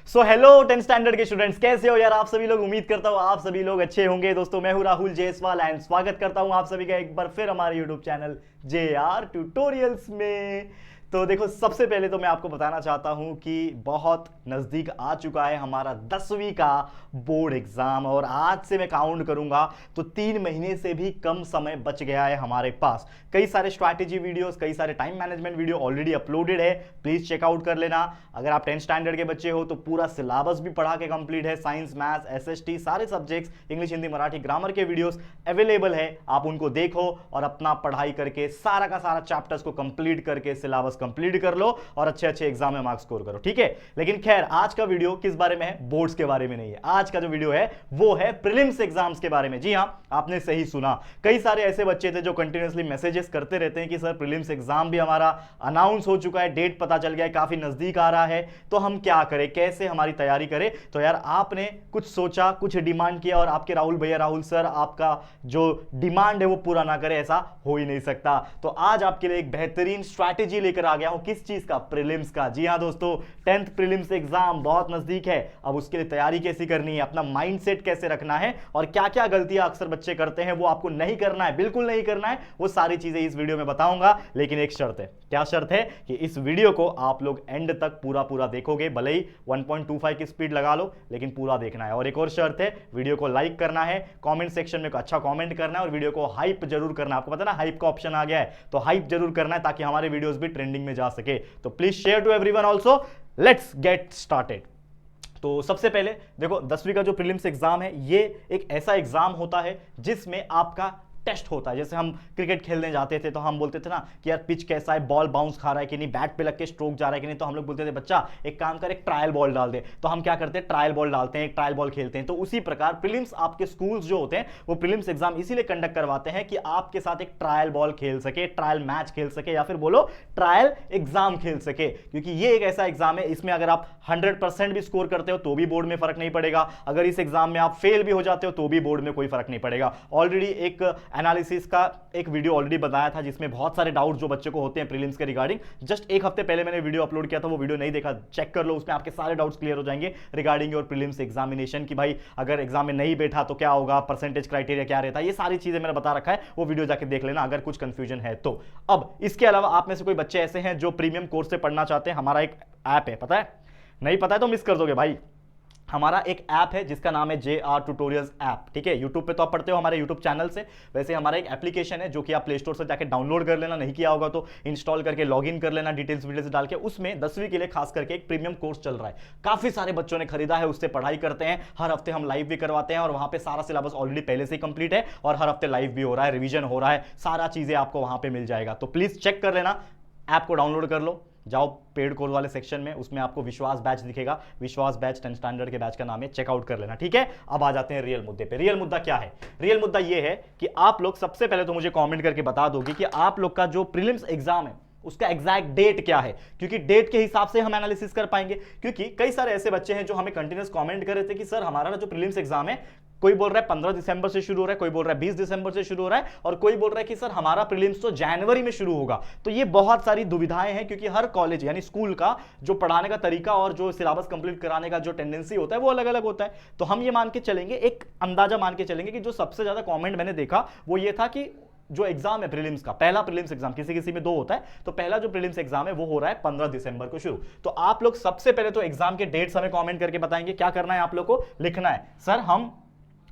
So hello 10th standard के students, कैसे हो यार आप सभी लोग। उम्मीद करता हूँ आप सभी लोग अच्छे होंगे। दोस्तों मैं हूँ राहुल जायसवाल एंड स्वागत करता हूँ आप सभी का एक बार फिर हमारे यूट्यूब चैनल JR ट्यूटोरियल्स में। तो देखो, सबसे पहले तो मैं आपको बताना चाहता हूं कि बहुत नजदीक आ चुका है हमारा 10वीं का बोर्ड एग्जाम, और आज से मैं काउंट करूंगा तो 3 महीने से भी कम समय बच गया है हमारे पास। कई सारे स्ट्रैटेजी वीडियोस, कई सारे time management video already uploaded है, प्लीज चेकआउट कर लेना। अगर आप 10th स्टैंडर्ड के बच्चे हो तो पूरा सिलेबस भी पढ़ा के कंप्लीट है, साइंस मैथ्स SST सारे subjects, English Hindi Marathi grammar के वीडियोस अवेलेबल है। आप उनको देखो और अपना पढ़ाई करके सारा का सारा चैप्टर्स को कंप्लीट करके सिलेबस कंप्लीट कर लो और अच्छे अच्छे एग्जाम में मार्क्स स्कोर करो, ठीक है। लेकिन खैर, आज का वीडियो किस बारे में है? बोर्ड्स के बारे में नहीं है। आज का जो वीडियो है वो है प्रीलिम्स एग्जाम्स के बारे में। जी हां, आपने सही सुना। कई सारे ऐसे बच्चे थे जो कंटिन्यूअसली मैसेजेस करते रहते हैं कि सर प्रीलिम्स एग्जाम भी हमारा अनाउंस हो चुका है, डेट पता चल गया है, काफी नजदीक आ रहा है, तो हम क्या करें, कैसे हमारी तैयारी करें। तो यार आपने कुछ सोचा, कुछ डिमांड किया और आपके राहुल भैया, राहुल सर आपका जो डिमांड है वो पूरा ना करे, ऐसा हो ही नहीं सकता। तो आज आपके लिए एक बेहतरीन स्ट्रैटेजी लेकर आ गया हूं। किस चीज का? प्रीलिम्स का। जी हां दोस्तों, 10th प्रीलिम्स एग्जाम बहुत नजदीक है। अब उसके लिए तैयारी कैसी करनी है, अपना माइंडसेट कैसे रखना है, और क्या क्या गलतियां अक्सर बच्चे करते हैं वो आपको नहीं करना है, बिल्कुल नहीं करना है। वो सारी चीजें इस वीडियो में बताऊंगा, लेकिन एक शर्त है। क्या शर्त है? कि इस वीडियो को आप लोग एंड तक पूरा देखोगे, भले ही 1.25 की स्पीड लगा लो, लेकिन पूरा देखना है। और एक और शर्त है, वीडियो को लाइक करना है, कमेंट सेक्शन में अच्छा कमेंट करना है, और वीडियो को हाइप जरूर करना है। आपको पता है ना, हाइप का ऑप्शन आ गया है, तो हाइप जरूर करना है ताकि हमारे वीडियोस भी ट्रेंडिंग में जा सके। तो please share to everyone also. Let's get started. तो सबसे पहले देखो, 10वीं का जो प्रीलिम्स एग्जाम है ये एक ऐसा एग्जाम होता है जिसमें आपका टेस्ट होता है। जैसे हम क्रिकेट खेलने जाते थे तो हम बोलते थे ना कि यार पिच कैसा है, बॉल बाउंस खा रहा है कि नहीं, बैट पे लग के स्ट्रोक जा रहा है कि नहीं, तो हम लोग बोलते थे बच्चा एक काम कर, एक ट्रायल बॉल डाल दे। तो हम क्या करते हैं, ट्रायल बॉल डालते हैं, एक ट्रायल बॉल खेलते हैं। तो उसी प्रकार प्रीलिम्स, आपके स्कूल्स जो होते हैं वो प्रीलिम्स एग्जाम इसीलिए कंडक्ट करवाते हैं कि आपके साथ एक ट्रायल बॉल खेल सके, ट्रायल मैच खेल सके, या फिर बोलो ट्रायल एग्जाम खेल सके। क्योंकि ये एक ऐसा एग्जाम है, इसमें अगर आप 100% भी स्कोर करते हो तो भी बोर्ड में फर्क नहीं पड़ेगा, अगर इस एग्जाम में आप फेल भी हो जाते हो तो भी बोर्ड में कोई फर्क नहीं पड़ेगा। ऑलरेडी एक एनालिसिस का एक वीडियो ऑलरेडी बताया था जिसमें बहुत सारे डाउट जो बच्चे को होते हैं प्रीलिम्स के रिगार्डिंग। जस्ट एक हफ्ते पहले मैंने वीडियो अपलोड किया था, वो वीडियो नहीं देखा, चेक कर लो, उसमें आपके सारे डाउट्स क्लियर हो जाएंगे रिगार्डिंग योर प्रीलिम्स एग्जामिनेशन, कि भाई अगर एग्जाम में नहीं बैठा तो क्या होगा, परसेंटेज क्राइटेरिया क्या रहता है, ये सारी चीजें मैंने बता रखा है। वो वीडियो जाके देख लेना अगर कुछ कंफ्यूजन है तो। अब इसके अलावा आप में से कोई बच्चे ऐसे हैं जो प्रीमियम कोर्स से पढ़ना चाहते हैं, हमारा एक ऐप है, पता है? नहीं पता है तो मिस कर दोगे भाई। हमारा एक ऐप है जिसका नाम है JR ट्यूटोरियल्स ऐप, ठीक है। यूट्यूब पे तो आप पढ़ते हो हमारे यूट्यूब चैनल से, वैसे हमारा एक एप्लीकेशन है जो कि आप प्ले स्टोर से जाके डाउनलोड कर लेना, नहीं किया होगा तो इंस्टॉल करके लॉगिन कर लेना, डिटेल्स डाल के। उसमें 10वीं के लिए खास करके एक प्रीमियम कोर्स चल रहा है, काफी सारे बच्चों ने खरीदा है, उससे पढ़ाई करते हैं। हर हफ्ते हम लाइव भी करवाते हैं और वहां पे सारा सिलेबस ऑलरेडी पहले से ही कंप्लीट है, और हर हफ्ते लाइव भी हो रहा है, रिवीजन हो रहा है, सारा चीजें आपको वहां पे मिल जाएगा। तो प्लीज चेक कर लेना, ऐप को डाउनलोड कर लो, जाओ पेड कोर्स वाले सेक्शन में, उसमें आपको विश्वास बैच दिखेगा, विश्वास बैच 10th स्टैंडर्ड के बैच का नाम है, चेकआउट कर लेना, ठीक है। अब आ जाते हैं रियल मुद्दे पे। रियल मुद्दा क्या है? रियल मुद्दा ये है कि आप लोग सबसे पहले तो मुझे कमेंट करके बता दोगे कि आप लोग का जो प्रीलिम्स एग्जाम है उसका एग्जैक्ट डेट क्या है, क्योंकि डेट के हिसाब से हम एनालिसिस कर पाएंगे। क्योंकि कई सारे ऐसे बच्चे हैं जो हमें कंटिन्यूअस कमेंट कर रहे थे कि सर हमारा जो प्रीलिम्स एग्जाम है, कोई बोल रहा है 15 दिसंबर से शुरू हो रहा है, कोई बोल रहा है 20 दिसंबर से शुरू हो रहा है, और कोई बोल रहा है कि सर हमारा प्रीलिम्स तो जनवरी में शुरू होगा। तो ये बहुत सारी दुविधाएं हैं, क्योंकि हर कॉलेज यानी स्कूल का जो पढ़ाने का तरीका और जो सिलेबस कंप्लीट कराने का जो टेंडेंसी होता है वो अलग अलग होता है। तो हम ये मान के चलेंगे, एक अंदाजा मान के चलेंगे कि जो सबसे ज्यादा कॉमेंट मैंने देखा वो ये था कि जो एग्जाम है प्रीलिम्स का, पहला प्रीलिम्स एग्जाम, किसी किसी में 2 होता है, तो पहला जो प्रीलिम्स एग्जाम है वो हो रहा है 15 दिसंबर को शुरू। तो आप लोग सबसे पहले तो एग्जाम के डेट्स हमें कमेंट करके बताएंगे। क्या करना है आप लोग को? लिखना है सर हम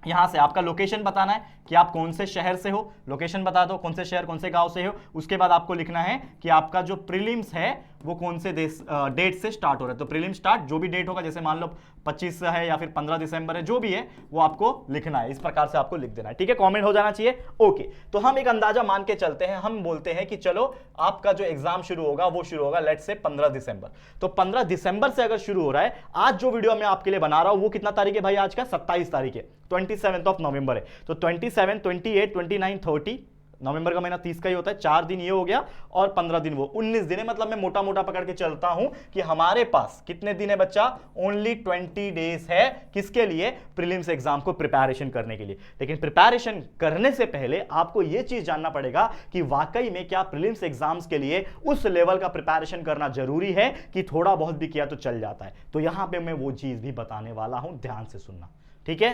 यहां से आपका लोकेशन बताना है कि आप कौन से शहर से हो, लोकेशन बता दो कौन से शहर कौन से गांव से हो। उसके बाद आपको लिखना है कि आपका जो प्रीलिम्स है वो कौन से डेट से स्टार्ट हो रहा है। तो प्रीलिम स्टार्ट जो भी डेट होगा, जैसे मान लो 25 है या फिर 15 दिसंबर है, जो भी है वो आपको लिखना है, इस प्रकार से आपको लिख देना है, ठीक है। कमेंट हो जाना चाहिए, ओके। तो हम एक अंदाजा मान के चलते हैं, हम बोलते हैं कि चलो आपका जो एग्जाम शुरू होगा वो शुरू होगा लेट्स से 15 दिसंबर। तो 15 दिसंबर से अगर शुरू हो रहा है, आज जो वीडियो मैं आपके लिए बना रहा हूं वो कितना तारीख है भाई? आज का 27 तारीख है, 27 ऑफ नवंबर है। तो 27, 28, 29, 30 नवंबर का महीना 30 का ही होता है, 4 दिन ये हो गया और 15 दिन वो, 19 दिन है। मतलब मैं मोटा मोटा पकड़ के चलता हूं कि हमारे पास कितने दिन है बच्चा, ओनली 20 डेज है। किसके लिए, प्रीलिम्स एग्जाम को प्रिपरेशन करने के लिए। लेकिन प्रिपरेशन करने से पहले आपको यह चीज जानना पड़ेगा कि वाकई में क्या प्रीलिम्स एग्जाम्स के लिए उस लेवल का प्रिपरेशन करना जरूरी है कि थोड़ा बहुत भी किया तो चल जाता है। तो यहां पे मैं वो चीज भी बताने वाला हूं, ध्यान से सुनना, ठीक है।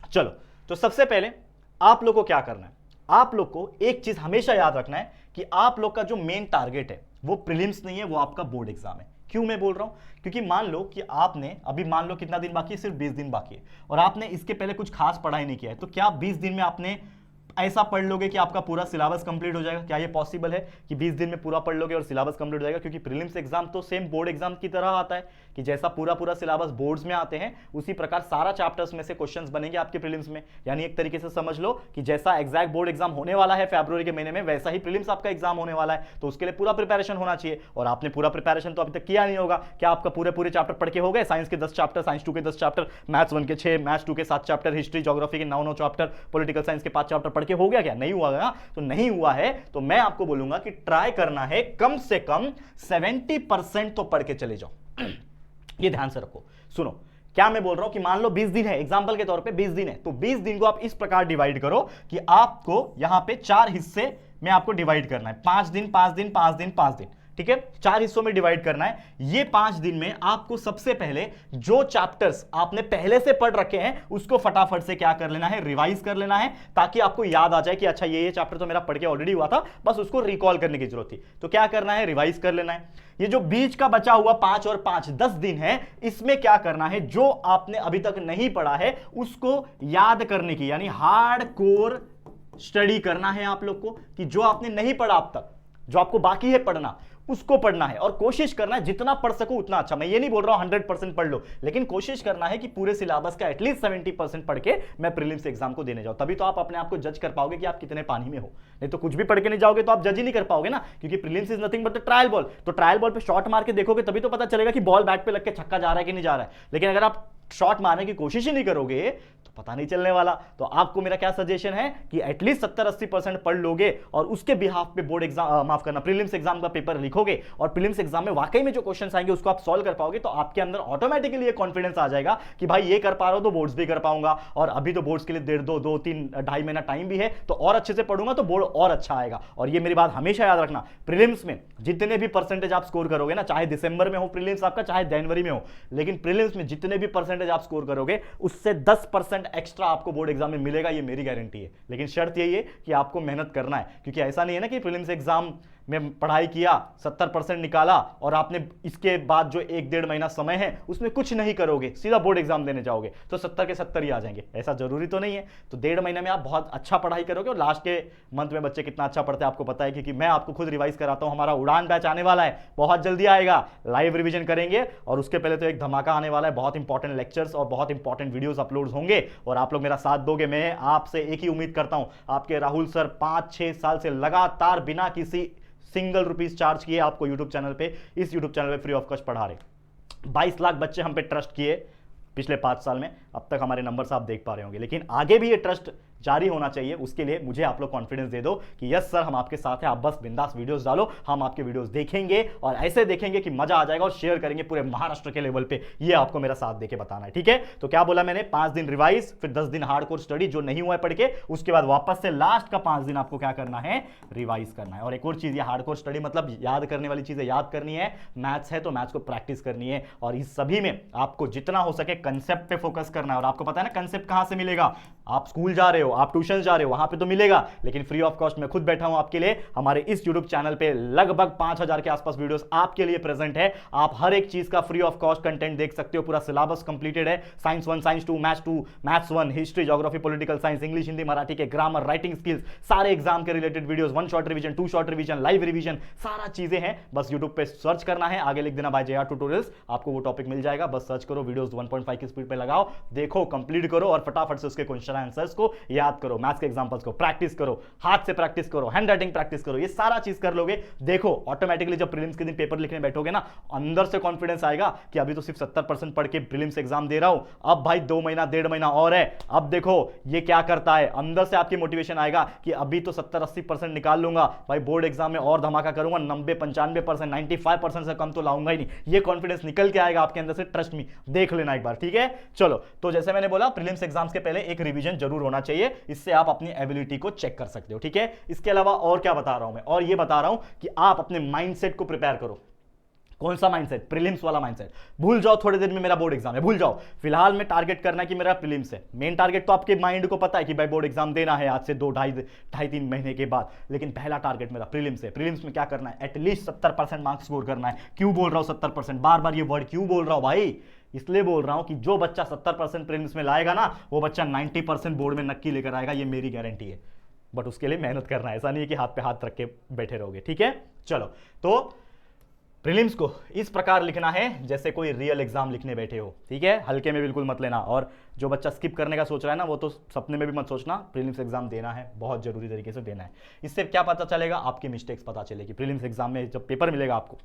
चलो, तो सबसे पहले आप लोग को क्या करना है, आप लोग को एक चीज हमेशा याद रखना है कि आप लोग का जो मेन टारगेट है वो प्रीलिम्स नहीं है, वो आपका बोर्ड एग्जाम है। क्यों मैं बोल रहा हूं, क्योंकि मान लो कि आपने अभी, मान लो कितना दिन बाकी है, सिर्फ 20 दिन बाकी है, और आपने इसके पहले कुछ खास पढ़ाई नहीं किया है, तो क्या 20 दिन में आपने ऐसा पढ़ लोगे कि आपका पूरा सिलेबस कंप्लीट हो जाएगा? क्या ये पॉसिबल है कि 20 दिन में पूरा पढ़ लोगे और सिलेबस कंप्लीट हो जाएगा? क्योंकि प्रीलिम्स एग्जाम तो सेम बोर्ड एग्जाम की तरह आता है कि जैसा पूरा सिलेबस बोर्ड्स में आते हैं उसी प्रकार सारा चैप्टर्स में से क्वेश्चंस बनेंगे आपके प्रीलिम्स में। यानी एक तरीके से समझ लो कि जैसा एग्जैक्ट बोर्ड एग्जाम होने वाला है फरवरी के महीने में, वैसा ही प्रीलिम्स आपका एग्जाम होने वाला है। तो उसके लिए पूरा प्रिपरेशन होना चाहिए, और आपने पूरा प्रिपरेशन तो अभी तक किया नहीं होगा। क्या आपका पूरे चैप्टर पढ़ के हो गए? साइंस के 10 चैप्टर, साइंस 2 के 10 चैप्टर, मैथ्स 1 के 6, मैथ्स 2 के 7 चैप्टर, हिस्ट्री ज्योग्राफी के 9 चैप्टर, पॉलिटिकल साइंस के 5 चैप्टर पढ़ के हो गया? क्या नहीं हुआ? तो नहीं हुआ है तो मैं आपको बोलूंगा कि ट्राई करना है कम से कम 70% तो पढ़ के चले जाओ। ये ध्यान से रखो, सुनो क्या मैं बोल रहा हूं कि मान लो 20 दिन है, एग्जांपल के तौर पे 20 दिन है, तो 20 दिन को आप इस प्रकार डिवाइड करो कि आपको यहां पे 4 हिस्से में आपको डिवाइड करना है, 5 दिन 5 दिन 5 दिन 5 दिन, ठीक है, 4 हिस्सों में डिवाइड करना है। ये 5 दिन में आपको सबसे पहले जो चैप्टर्स आपने पहले से पढ़ रखे हैं उसको फटाफट से क्या कर लेना है, रिवाइज कर लेना है, ताकि आपको याद आ जाए कि अच्छा ये चैप्टर तो मेरा पढ़ के ऑलरेडी हुआ था, बस उसको रिकॉल करने की जरूरत थी। तो क्या करना है, रिवाइज कर लेना है। ये जो बीच का बचा हुआ 5 और 5 10 दिन है, इसमें क्या करना है, जो आपने अभी तक नहीं पढ़ा है उसको याद करने की, यानी हार्ड कोर स्टडी करना है आप लोग को, कि जो आपने नहीं पढ़ा अब तक, जो आपको बाकी है पढ़ना, उसको पढ़ना है। और कोशिश करना है जितना पढ़ सको उतना अच्छा। मैं ये नहीं बोल रहा हूं 100% पढ़ लो, लेकिन कोशिश करना है कि पूरे सिलेबस का एटलीस्ट 70% पढ़ के मैं प्रीलिम्स एग्जाम को देने जाऊं। तभी तो आप अपने आप को जज कर पाओगे कि आप कितने पानी में हो। नहीं तो कुछ भी पढ़ के नहीं जाओगे तो आप जज ही नहीं कर पाओगे ना, क्योंकि prelims is nothing but the trial ball. तो ट्रायल बॉल पे शॉट मार के देखोगे तभी तो पता चलेगा कि बॉल बैट पे लग के छक्का जा रहा है कि नहीं जा रहा है। लेकिन अगर आप शॉट मारने की कोशिश ही नहीं करोगे तो पता नहीं चलने वाला। तो आपको मेरा क्या सजेशन है कि एटलीस्ट 70-80% पढ़ लोगे और उसके बिहाफ पे बोर्ड एग्जाम, माफ करना, प्रीलिम्स एग्जाम का पेपर लिखोगे और प्रीलिम्स एग्जाम में वाकई में जो क्वेश्चंस आएंगे उसको आप सॉल्व कर पाओगे, तो आपके अंदर ऑटोमेटिकली ये कॉन्फिडेंस आ जाएगा कि भाई ये कर पा रहा हूं तो बोर्ड्स भी कर पाऊंगा। और अभी तो बोर्ड्स के लिए 2.5 महीना टाइम भी है, तो और अच्छे से पढ़ूंगा तो बोर्ड और अच्छा आएगा। और ये मेरी बात हमेशा याद रखना, प्रीलिम्स में जितने भी परसेंटेज आप स्कोर करोगे ना, चाहे दिसंबर में हो प्रीलिम्स आपका, चाहे जनवरी में हो, लेकिन प्रीलिम्स में जितने भी परसेंटेज आप स्कोर करोगे उससे 10% एक्स्ट्रा आपको बोर्ड एग्जाम में मिलेगा, ये मेरी गारंटी है। लेकिन शर्त यही है कि आपको मेहनत करना है, क्योंकि ऐसा नहीं है ना कि प्रीलिम्स एग्जाम में पढ़ाई किया, 70% निकाला और आपने इसके बाद जो 1-1.5 महीना समय है उसमें कुछ नहीं करोगे, सीधा बोर्ड एग्जाम देने जाओगे तो 70 के 70 ही आ जाएंगे। ऐसा जरूरी तो नहीं है। तो 1.5 महीने में आप बहुत अच्छा पढ़ाई करोगे। और लास्ट के मंथ में बच्चे कितना अच्छा पढ़ते हैं आपको पता है, क्योंकि मैं आपको खुद रिवाइज कराता हूं। हमारा उड़ान बैच आने वाला है, बहुत जल्दी आएगा, लाइव रिविजन करेंगे और उसके पहले तो एक धमाका आने वाला है, बहुत इंपॉर्टेंट लेक्चर्स और बहुत इंपॉर्टेंट वीडियोस अपलोड होंगे और आप लोग मेरा साथ दोगे। मैं आपसे एक ही उम्मीद करता हूं, आपके राहुल सर 5-6 साल से लगातार बिना किसी सिंगल रुपीस चार्ज किए आपको यूट्यूब चैनल पे, इस यूट्यूब चैनल पे फ्री ऑफ कॉस्ट पढ़ा रहे। 22 लाख बच्चे हम पे ट्रस्ट किए पिछले 5 साल में, अब तक हमारे नंबर्स आप देख पा रहे होंगे। लेकिन आगे भी ये ट्रस्ट जारी होना चाहिए, उसके लिए मुझे आप लोग कॉन्फिडेंस दे दो कि यस सर हम आपके साथ हैं, आप बस बिंदास वीडियोस डालो, हम आपके वीडियोस देखेंगे और ऐसे देखेंगे कि मजा आ जाएगा और शेयर करेंगे पूरे महाराष्ट्र के लेवल पे। ये आपको मेरा साथ देके बताना है, ठीक है। तो क्या बोला मैंने, 5 दिन रिवाइज, फिर 10 दिन हार्डकोर स्टडी जो नहीं हुआ है पढ़ के, उसके बाद वापस से लास्ट का 5 दिन आपको क्या करना है, रिवाइज करना है। और एक और चीज, ये हार्डकोर स्टडी मतलब याद करने वाली चीजें याद करनी है, मैथ्स है तो मैथ्स को प्रैक्टिस करनी है। और इस सभी में आपको जितना हो सके कंसेप्ट पे फोकस करना है। और आपको पता है ना कंसेप्ट कहां से मिलेगा, आप स्कूल जा रहे हो, आप ट्यूशन जा रहे हो, वहां पे तो मिलेगा, लेकिन फ्री ऑफ कॉस्ट मैं खुद बैठा हूं आपके लिए। हमारे इस यूट्यूब चैनल पे लगभग 5000 के आसपास वीडियोस आपके लिए प्रेजेंट है। आप हर एक चीज का फ्री ऑफ कॉस्ट कंटेंट देख सकते हो, पूरा सिलेबस कंप्लीटेड है, science 1, science 2, maths 1, history, geography, political science, English, Hindi, Marathi के ग्रामर, राइटिंग स्किल्स, सारे एग्जाम के related videos, 1 short revision, 2 short revision, live revision, सारा चीजें हैं। बस यूट्यूब पे सर्च करना है, आगे लिख देना बाय JR ट्यूटोरियल्स, आपको वो टॉपिक मिल जाएगा। बस सर्च करो, वीडियोस 1.5 की स्पीड पे लगाओ, देखो, कंप्लीट करो और फटाफट से उसके क्वेश्चन सारा आंसर्स को याद करो, मैथ्स के एग्जांपल्स को प्रैक्टिस करो, हाथ से प्रैक्टिस करो, हैंड राइटिंग प्रैक्टिस करो, ये सारा चीज कर लोगे, देखो ऑटोमेटिकली जब प्रीलिम्स के दिन पेपर लिखने बैठोगे ना, अंदर से कॉन्फिडेंस आएगा कि अभी तो सिर्फ 70% पढ़ के प्रीलिम्स एग्जाम दे रहा हूं, अब भाई 2 महीना 1.5 महीना और है, अब देखो ये क्या करता है, अंदर से आपकी मोटिवेशन आएगा कि अभी तो 70-80% निकाल लूंगा भाई, बोर्ड एग्जाम में और धमाका करूंगा, 90-95%, 95% से कम तो लाऊंगा ही नहीं, ये कॉन्फिडेंस निकल के आएगा आपके अंदर से, ट्रस्ट मी, देख लेना एक बार, ठीक है। चलो, तो जैसे मैंने बोला प्रीलिम्स एग्जाम्स के पहले एक रिवीजन जरूर होना चाहिए, इससे आप अपनी एबिलिटी को चेक कर सकते हो, ठीक है। इसके अलावा और क्या बता रहा हूं मैं, और ये बता रहा हूं कि आप अपने माइंडसेट को प्रिपेयर करो। कौन सा माइंडसेट? प्रीलिम्स वाला माइंडसेट। भूल जाओ थोड़े दिन में मेरा बोर्ड एग्जाम है, भूल जाओ, फिलहाल में टारगेट करना है कि मेरा प्रीलिम्स है। मेन टारगेट तो आपके माइंड को पता है कि भाई बोर्ड एग्जाम देना है आज से 2-2.5-3 महीने के बाद, लेकिन पहला टारगेट मेरा प्रीलिम्स है। प्रीलिम्स में क्या करना है? एटलीस्ट 70% मार्क्स स्कोर करना है। क्यों बोल रहा हूं 70%? बार बार ये वर्ड क्यों बोल रहा हूं भाई? इसलिए बोल रहा हूं कि जो बच्चा 70% प्रीलिम्स में लाएगा ना, वो बच्चा 90% बोर्ड में नक्की लेकर आएगा, ये मेरी गारंटी है। बट उसके लिए मेहनत करना है, ऐसा नहीं है कि हाथ पे हाथ रख के बैठे रहोगे, ठीक है। चलो, तो प्रीलिम्स को इस प्रकार लिखना है जैसे कोई रियल एग्जाम लिखने बैठे हो, ठीक है। हल्के में बिल्कुल मत लेना, और जो बच्चा स्किप करने का सोच रहा है ना, वो तो सपने में भी मत सोचना, प्रीलिम्स एग्जाम देना है, बहुत जरूरी तरीके से देना है। इससे क्या पता चलेगा? आपकी मिस्टेक्स पता चलेगी। प्रीलिम्स एग्जाम में जब पेपर मिलेगा आपको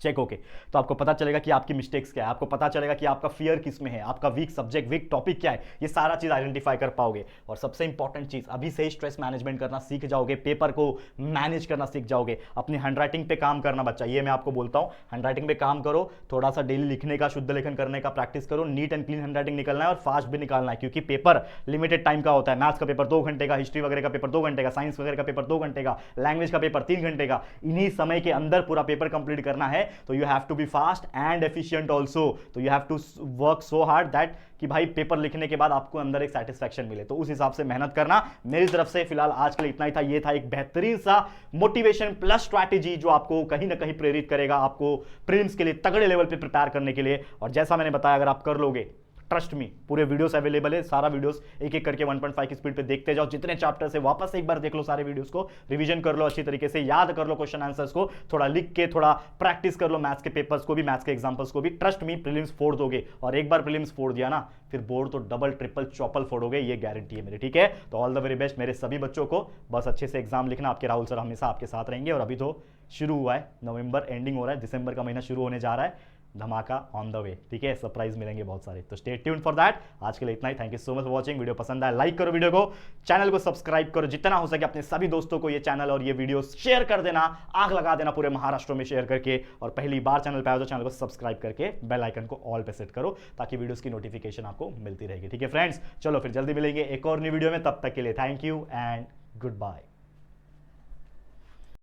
चेक होके, तो आपको पता चलेगा कि आपकी मिस्टेक्स क्या है, आपको पता चलेगा कि आपका फियर किस में है, आपका वीक सब्जेक्ट, वीक टॉपिक क्या है, ये सारा चीज आइडेंटिफाई कर पाओगे। और सबसे इंपॉर्टेंट चीज, अभी से स्ट्रेस मैनेजमेंट करना सीख जाओगे, पेपर को मैनेज करना सीख जाओगे, अपनी हैंडराइटिंग पे काम करना बच्चा, ये मैं आपको बोलता हूँ, हैंडराइटिंग पे काम करो, थोड़ा सा डेली लिखने का, शुद्ध लेखन करने का प्रैक्टिस करो, नीट एंड क्लीन हैंडराइटिंग निकलना है और फास्ट भी निकालना है, क्योंकि पेपर लिमिटेड टाइम का होता है। मैथ्स का पेपर 2 घंटे का, हिस्ट्री वगैरह का पेपर 2 घंटे का, साइंस वगैरह का पेपर 2 घंटे का, लैंग्वेज का पेपर 3 घंटे का, इन्हीं समय के अंदर पूरा पेपर कंप्लीट करना है। तो you have to be fast and efficient also, तो you have to work so hard that कि भाई पेपर लिखने के बाद आपको अंदर एक सेटिस्फैक्शन मिले। तो उस हिसाब से मेहनत करना। मेरी तरफ से फिलहाल आज के लिए इतना ही था। ये था एक बेहतरीन सा मोटिवेशन प्लस स्ट्रैटेजी जो आपको कहीं ना कहीं प्रेरित करेगा, आपको प्रीलिम्स के लिए तगड़े लेवल पे प्रिपेयर करने के लिए। और जैसा मैंने बताया, अगर आप कर लोगे, ट्रस्ट मी, पूरे वीडियोस अवेलेबल है, सारा वीडियोस एक एक करके 1.5 की स्पीड पे देखते जाओ, जितने चैप्टर्स है वापस एक बार देख लो, सारे वीडियोस को रिवीजन कर लो, अच्छी तरीके से याद कर लो, क्वेश्चन आंसर्स को थोड़ा लिख के थोड़ा प्रैक्टिस कर लो, मैथ्स के पेपर्स को भी, मैथ्स के एग्जांपल्स को भी। ट्रस्ट मी, प्रीलिम्स फोड़ दोगे, और एक बार प्रीलिम्स फोड़ दिया ना, फिर बोर्ड तो डबल ट्रिपल चौपल फोड़ोगे, ये गारंटी है मेरी, ठीक है। तो ऑल द वेरी बेस्ट मेरे सभी बच्चों को, बस अच्छे से एग्जाम लिखना, आपके राहुल सर हमेशा आपके साथ रहेंगे। और अभी तो शुरू हुआ है, नवंबर एंडिंग हो रहा है, दिसंबर का महीना शुरू होने जा रहा है, धमाका ऑन द वे, ठीक है, सरप्राइज मिलेंगे बहुत सारे, तो स्टे ट्यून्ड फॉर दैट। आज के लिए इतना ही, thank you so much for watching. Video पसंद आया लाइक करो, वीडियो को, चैनल को सब्सक्राइब करो, जितना हो सके अपने सभी दोस्तों को ये चैनल और ये वीडियो शेयर कर देना, आग लगा देना पूरे महाराष्ट्र में शेयर करके। और पहली बार चैनल पे आए तो चैनल को सब्सक्राइब करके बेल आइकन को ऑल पे सेट करो, ताकि वीडियोस की नोटिफिकेशन आपको मिलती रहेगी, ठीक है फ्रेंड्स। चलो फिर जल्दी मिलेंगे एक और न्यू वीडियो में, तब तक के लिए thank you and good bye.